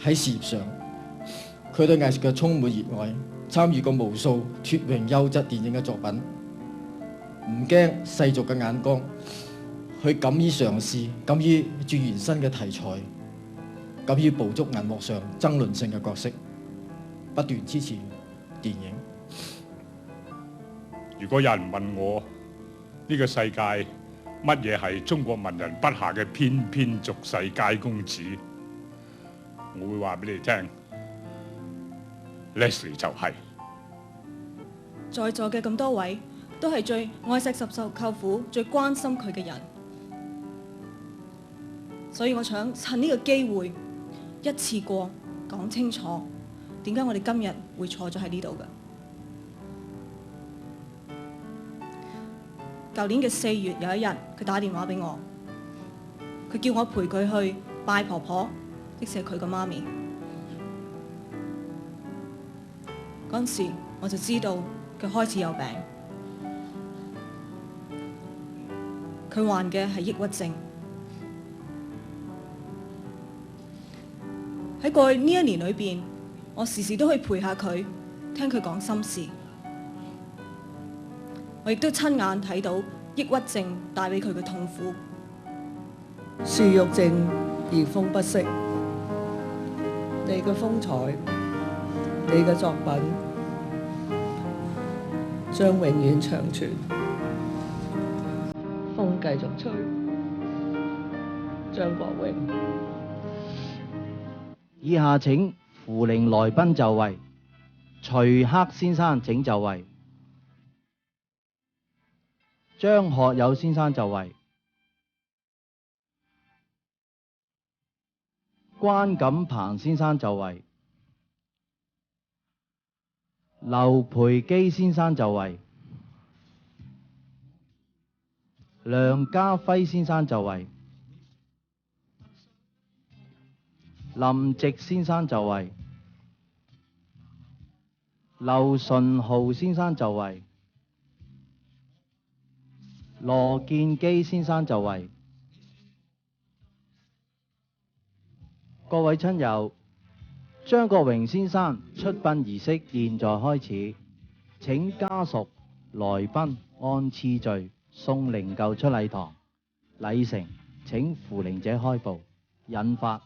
喺事業上，佢對藝術嘅充滿熱愛，參與過無數脫穎優質電影嘅作品，唔驚世俗嘅眼光，佢敢於嘗試，敢於轉原新嘅題材，敢於捕捉銀幕上爭論性嘅角色，不斷支持電影。如果有人問我呢個世界乜嘢係中國文人筆下嘅翩翩俗世佳公子，我會話俾你聽 ，Leslie 就係。在座嘅咁多位都係最愛錫十受舅父、最關心佢嘅人，所以我想趁呢個機會一次過講清楚點解我哋今日會坐咗喺呢度嘅。舊年嘅4月有一日，佢打電話俾我，佢叫我陪佢去拜婆婆，即係佢個媽咪。嗰陣時我就知道佢開始有病，佢患嘅係抑鬱症。喺過去呢1年裏邊，我時時都可以陪下佢，聽佢講心事。我亦都親眼睇到抑鬱症帶俾佢嘅痛苦。樹欲靜而風不息，你嘅風采，你嘅作品將永遠長存。風繼續吹，張國榮。以下請扶靈來賓就位，徐克先生請就位，張學友先生就位，關錦鵬先生就位，劉培基先生就位，梁家輝先生就位，林夕先生就位，劉順豪先生就位，羅健基先生就位。各位親友，張國榮先生出殯儀式現在開始，請家屬、來賓按次序送靈柩出禮堂。禮成請扶靈者開步，引發